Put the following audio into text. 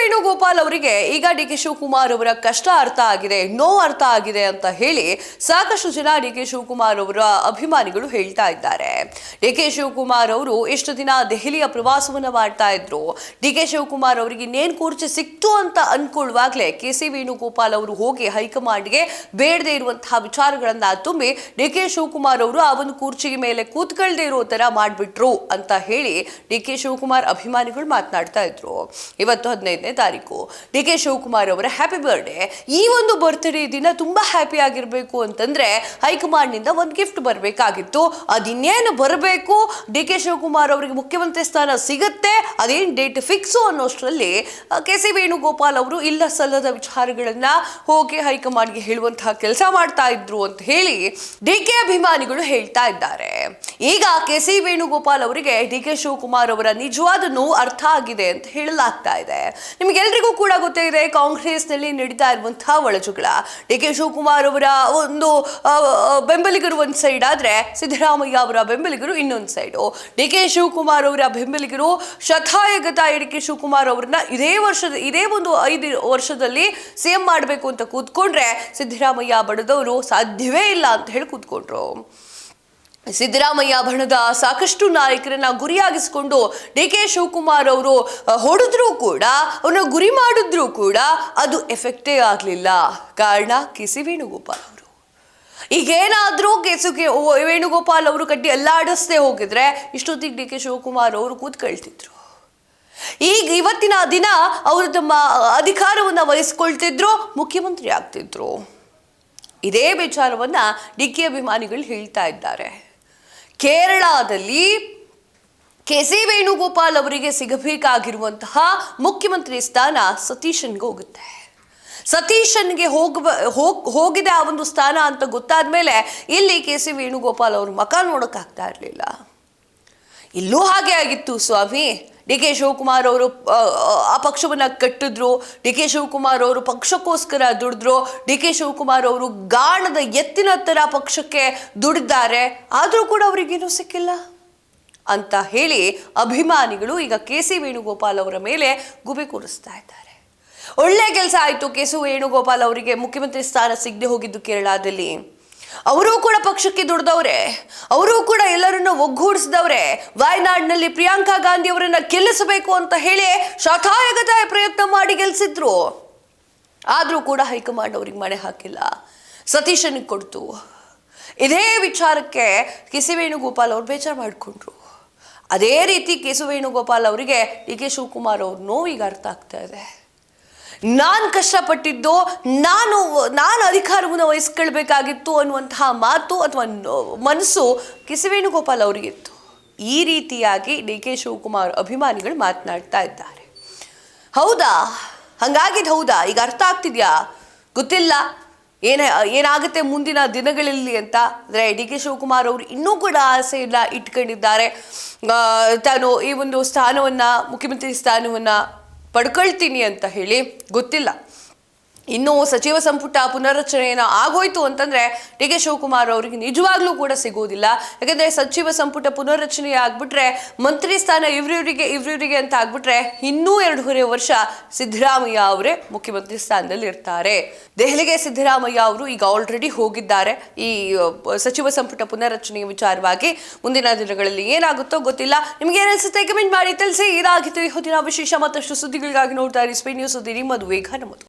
ವೇಣುಗೋಪಾಲ್ ಅವರಿಗೆ ಈಗ ಡಿ.ಕೆ. ಶಿವಕುಮಾರ್ ಅವರ ಕಷ್ಟ ಅರ್ಥ ಆಗಿದೆ, ನೋವು ಅರ್ಥ ಆಗಿದೆ ಅಂತ ಹೇಳಿ ಸಾಕಷ್ಟು ಜನ ಡಿ.ಕೆ. ಶಿವಕುಮಾರ್ ಅವರ ಅಭಿಮಾನಿಗಳು ಹೇಳ್ತಾ ಇದ್ದಾರೆ. ಡಿ.ಕೆ. ಶಿವಕುಮಾರ್ ಅವರು ಎಷ್ಟು ದಿನ ದೆಹಲಿಯ ಪ್ರವಾಸವನ್ನ ಮಾಡ್ತಾ ಇದ್ರು. ಡಿ.ಕೆ. ಶಿವಕುಮಾರ್ ಅವರಿಗೆ ಇನ್ನೇನು ಕುರ್ಚಿ ಸಿಕ್ತು ಅಂತ ಅನ್ಕೊಳ್ಳುವಾಗ್ಲೇ ಕೆ.ಸಿ. ವೇಣುಗೋಪಾಲ್ ಅವರು ಹೋಗಿ ಹೈಕಮಾಂಡ್ಗೆ ಬೇಡದೇ ಇರುವಂತಹ ವಿಚಾರಗಳನ್ನ ತುಂಬಿ ಡಿ.ಕೆ. ಶಿವಕುಮಾರ್ ಅವರು ಆ ಒಂದು ಕುರ್ಚಿ ಮೇಲೆ ಕೂತ್ಕೊಳ್ಳದೆ ಇರೋ ತರ ಮಾಡ್ಬಿಟ್ರು ಅಂತ ಹೇಳಿ ಡಿ.ಕೆ. ಶಿವಕುಮಾರ್ ಅಭಿಮಾನಿಗಳು ಮಾತನಾಡ್ತಾ ಇದ್ರು. ಇವತ್ತು 15ನೇ ತಾರೀಕು ಡಿ.ಕೆ. ಶಿವಕುಮಾರ್ ಅವರ ಹ್ಯಾಪಿ ಬರ್ಡೇ. ಈ ಒಂದು ಬರ್ತ್ಡೇ ದಿನ ತುಂಬಾ ಹ್ಯಾಪಿ ಆಗಿರ್ಬೇಕು ಅಂತಂದ್ರೆ ಹೈಕಮಾಂಡ್ ನಿಂದ ಒಂದು ಗಿಫ್ಟ್ ಬರಬೇಕಾಗಿತ್ತು. ಅದಿನ್ನೇನು ಬರಬೇಕು, ಡಿ.ಕೆ. ಶಿವಕುಮಾರ್ ಅವರಿಗೆ ಮುಖ್ಯಮಂತ್ರಿ ಸ್ಥಾನ ಸಿಗುತ್ತೆ, ಅದೇನು ಡೇಟ್ ಫಿಕ್ಸು ಅನ್ನೋಷ್ಟರಲ್ಲಿ ಕೆ.ಸಿ. ವೇಣುಗೋಪಾಲ್ ಅವರು ಇಲ್ಲ ಸಲ್ಲದ ವಿಚಾರಗಳನ್ನ ಹೋಗಿ ಹೈಕಮಾಂಡ್ಗೆ ಹೇಳುವಂತಹ ಕೆಲಸ ಮಾಡ್ತಾ ಇದ್ರು ಅಂತ ಹೇಳಿ ಡಿ.ಕೆ. ಅಭಿಮಾನಿಗಳು ಹೇಳ್ತಾ ಇದ್ದಾರೆ. ಈಗ ಕೆ.ಸಿ. ವೇಣುಗೋಪಾಲ್ ಅವರಿಗೆ ಡಿ.ಕೆ. ಶಿವಕುಮಾರ್ ಅವರ ನಿಜವಾದ ನೋವು ಅರ್ಥ ಆಗಿದೆ ಅಂತ ಹೇಳಲಾಗ್ತಾ ಇದೆ. ನಿಮಗೆಲ್ಲರಿಗೂ ಕೂಡ ಗೊತ್ತೇ ಇದೆ, ಕಾಂಗ್ರೆಸ್ನಲ್ಲಿ ನಡೀತಾ ಇರುವಂತಹ ಒಳಜಗಳ. ಡಿ.ಕೆ. ಶಿವಕುಮಾರ್ ಅವರ ಒಂದು ಬೆಂಬಲಿಗರು ಒಂದು ಸೈಡ್ ಆದ್ರೆ ಸಿದ್ದರಾಮಯ್ಯ ಅವರ ಬೆಂಬಲಿಗರು ಇನ್ನೊಂದು ಸೈಡು. ಡಿ.ಕೆ. ಶಿವಕುಮಾರ್ ಅವರ ಬೆಂಬಲಿಗರು ಶತಾಯಗತಾಯ ಡಿ.ಕೆ. ಶಿವಕುಮಾರ್ ಅವರನ್ನ ಇದೇ ಒಂದು 5 ವರ್ಷದಲ್ಲಿ ಸಿಎಂ ಮಾಡಬೇಕು ಅಂತ ಕೂತ್ಕೊಂಡ್ರೆ ಸಿದ್ದರಾಮಯ್ಯ ಬಣದವರು ಸಾಧ್ಯವೇ ಇಲ್ಲ ಅಂತ ಹೇಳಿ ಕೂತ್ಕೊಂಡ್ರು. ಸಿದ್ದರಾಮಯ್ಯ ಬಣದ ಸಾಕಷ್ಟು ನಾಯಕರನ್ನ ಗುರಿಯಾಗಿಸಿಕೊಂಡು ಡಿ.ಕೆ. ಶಿವಕುಮಾರ್ ಅವರು ಹೊಡೆದ್ರು ಕೂಡ, ಅವ್ರನ್ನ ಗುರಿ ಮಾಡಿದ್ರು ಕೂಡ ಅದು ಎಫೆಕ್ಟೇ ಆಗಲಿಲ್ಲ. ಕಾರಣ ಕೆ.ಸಿ. ವೇಣುಗೋಪಾಲ್ ಅವರು. ಈಗೇನಾದ್ರೂ ಕೆ.ಸಿ. ವೇಣುಗೋಪಾಲ್ ಅವರು ಕಟ್ಟಿ ಅಲ್ಲಾಡಿಸದೆ ಹೋಗಿದ್ರೆ ಇಷ್ಟೊತ್ತಿಗೆ ಡಿ.ಕೆ. ಶಿವಕುಮಾರ್ ಅವರು ಕೂತ್ಕೊಳ್ತಿದ್ರು. ಈಗ ಇವತ್ತಿನ ದಿನ ಅವರು ತಮ್ಮ ಅಧಿಕಾರವನ್ನ ವಹಿಸ್ಕೊಳ್ತಿದ್ರು, ಮುಖ್ಯಮಂತ್ರಿ ಆಗ್ತಿದ್ರು. ಇದೇ ವಿಚಾರವನ್ನ ಡಿ.ಕೆ. ಅಭಿಮಾನಿಗಳು ಹೇಳ್ತಾ ಇದ್ದಾರೆ. ಕೇರಳದಲ್ಲಿ ಕೆ.ಸಿ. ವೇಣುಗೋಪಾಲ್ ಅವರಿಗೆ ಸಿಗಬೇಕಾಗಿರುವಂತಹ ಮುಖ್ಯಮಂತ್ರಿ ಸ್ಥಾನ ಸತೀಶನ್ಗೆ ಹೋಗುತ್ತೆ. ಸತೀಶನ್ಗೆ ಹೋಗಿದೆ ಆ ಒಂದು ಸ್ಥಾನ ಅಂತ ಗೊತ್ತಾದ್ಮೇಲೆ ಇಲ್ಲಿ ಕೆ.ಸಿ. ವೇಣುಗೋಪಾಲ್ ಅವರು ಮಕ ನೋಡೋಕ್ಕಾಗ್ತಾ ಇರಲಿಲ್ಲ. ಇಲ್ಲೂ ಹಾಗೆ ಆಗಿತ್ತು ಸ್ವಾಮಿ. ಡಿ.ಕೆ. ಶಿವಕುಮಾರ್ ಅವರು ಆ ಪಕ್ಷವನ್ನ ಕಟ್ಟಿದ್ರು. ಡಿ.ಕೆ. ಶಿವಕುಮಾರ್ ಅವರು ಪಕ್ಷಕ್ಕೋಸ್ಕರ ದುಡಿದ್ರು. ಡಿ.ಕೆ. ಶಿವಕುಮಾರ್ ಅವರು ಗಾಣದ ಎತ್ತಿನ ತರ ಪಕ್ಷಕ್ಕೆ ದುಡಿದ್ದಾರೆ. ಆದರೂ ಕೂಡ ಅವರಿಗೇನು ಸಿಕ್ಕಿಲ್ಲ ಅಂತ ಹೇಳಿ ಅಭಿಮಾನಿಗಳು ಈಗ ಕೆ.ಸಿ. ವೇಣುಗೋಪಾಲ್ ಅವರ ಮೇಲೆ ಗುಬೆ ಕೂರಿಸ್ತಾ ಇದ್ದಾರೆ. ಒಳ್ಳೆ ಕೆಲಸ ಆಯಿತು ಕೆ.ಸಿ. ವೇಣುಗೋಪಾಲ್ ಅವರಿಗೆ ಮುಖ್ಯಮಂತ್ರಿ ಸ್ಥಾನ ಸಿಗದೆ ಹೋಗಿದ್ದು ಕೇರಳದಲ್ಲಿ. ಅವರೂ ಕೂಡ ಪಕ್ಷಕ್ಕೆ ದುಡ್ದವ್ರೆ, ಅವರೂ ಕೂಡ ಎಲ್ಲರನ್ನ ಒಗ್ಗೂಡಿಸಿದವ್ರೆ. ವಾಯನಾಡ್ನಲ್ಲಿ ಪ್ರಿಯಾಂಕಾ ಗಾಂಧಿ ಅವರನ್ನ ಗೆಲ್ಲಿಸಬೇಕು ಅಂತ ಹೇಳಿ ಶತಾಯಗತಾಯ ಪ್ರಯತ್ನ ಮಾಡಿ ಗೆಲ್ಸಿದ್ರು. ಆದ್ರೂ ಕೂಡ ಹೈಕಮಾಂಡ್ ಅವ್ರಿಗೆ ಮಣೆ ಹಾಕಿಲ್ಲ, ಸತೀಶನಿಗೆ ಕೊಡ್ತು. ಇದೇ ವಿಚಾರಕ್ಕೆ ಕೆ.ಸಿ. ವೇಣುಗೋಪಾಲ್ ಅವರು ಬೇಜಾರು ಮಾಡಿಕೊಂಡ್ರು. ಅದೇ ರೀತಿ ಕೆ.ಸಿ. ವೇಣುಗೋಪಾಲ್ ಅವರಿಗೆ ಡಿ.ಕೆ. ಶಿವಕುಮಾರ್ ಅವ್ರ ನೋವಿಗೆ ಅರ್ಥ ಆಗ್ತಾ ಇದೆ. ನಾನು ಕಷ್ಟಪಟ್ಟಿದ್ದು, ನಾನು ಅಧಿಕಾರವನ್ನು ವಹಿಸ್ಕೊಳ್ಬೇಕಾಗಿತ್ತು ಅನ್ನುವಂತಹ ಮಾತು ಅಥವಾ ಮನಸ್ಸು ಕೆ.ಸಿ. ವೇಣುಗೋಪಾಲ್ ಅವರಿಗಿತ್ತು. ಈ ರೀತಿಯಾಗಿ ಡಿ.ಕೆ. ಶಿವಕುಮಾರ್ ಅಭಿಮಾನಿಗಳು ಮಾತನಾಡ್ತಾ ಇದ್ದಾರೆ. ಹೌದಾ, ಹಂಗಾಗಿದ್ದು ಹೌದಾ? ಈಗ ಅರ್ಥ ಆಗ್ತಿದ್ಯಾ? ಗೊತ್ತಿಲ್ಲ ಏನಾಗುತ್ತೆ ಮುಂದಿನ ದಿನಗಳಲ್ಲಿ ಅಂತ. ಅಂದರೆ ಡಿ.ಕೆ. ಶಿವಕುಮಾರ್ ಅವರು ಇನ್ನೂ ಕೂಡ ಆಸೆಯನ್ನ ಇಟ್ಕೊಂಡಿದ್ದಾರೆ. ತಾನು ಈ ಒಂದು ಮುಖ್ಯಮಂತ್ರಿ ಸ್ಥಾನವನ್ನ ಪಡ್ಕೊಳ್ತೀನಿ ಅಂತ ಹೇಳಿ. ಗೊತ್ತಿಲ್ಲ, ಇನ್ನು ಸಚಿವ ಸಂಪುಟ ಪುನರ್ರಚನೆಯನ್ನು ಆಗೋಯ್ತು ಅಂತಂದ್ರೆ ಡಿ.ಕೆ. ಶಿವಕುಮಾರ್ ಅವರಿಗೆ ನಿಜವಾಗ್ಲೂ ಕೂಡ ಸಿಗೋದಿಲ್ಲ. ಯಾಕಂದ್ರೆ ಸಚಿವ ಸಂಪುಟ ಪುನರ್ರಚನೆ ಆಗ್ಬಿಟ್ರೆ ಮಂತ್ರಿ ಸ್ಥಾನ ಇವ್ರಿಗೆ ಅಂತ ಆಗ್ಬಿಟ್ರೆ ಇನ್ನೂ 2.5 ವರ್ಷ ಸಿದ್ದರಾಮಯ್ಯ ಅವರೇ ಮುಖ್ಯಮಂತ್ರಿ ಸ್ಥಾನದಲ್ಲಿ ಇರ್ತಾರೆ. ದೆಹಲಿಗೆ ಸಿದ್ದರಾಮಯ್ಯ ಅವರು ಈಗ ಆಲ್ರೆಡಿ ಹೋಗಿದ್ದಾರೆ ಈ ಸಚಿವ ಸಂಪುಟ ಪುನರ್ರಚನೆಯ ವಿಚಾರವಾಗಿ. ಮುಂದಿನ ದಿನಗಳಲ್ಲಿ ಏನಾಗುತ್ತೋ ಗೊತ್ತಿಲ್ಲ. ನಿಮ್ಗೆ ಏನಿಸುತ್ತೆ ಕಮೆಂಟ್ ಮಾಡಿ ತಿಳಿಸಿ. ಇದಾಗಿತ್ತು ಈ ಹೊತ್ತಿನ ವಿಶೇಷ. ಮತ್ತಷ್ಟು ಸುದ್ದಿಗಳಿಗಾಗಿ ನೋಡ್ತಾ ಇರಿ ಸ್ಪೀಡ್ ನ್ಯೂಸ್. ಸುದ್ದಿ ನಿಮ್ಮದು, ವೇಗ ನಮ್ಮದು.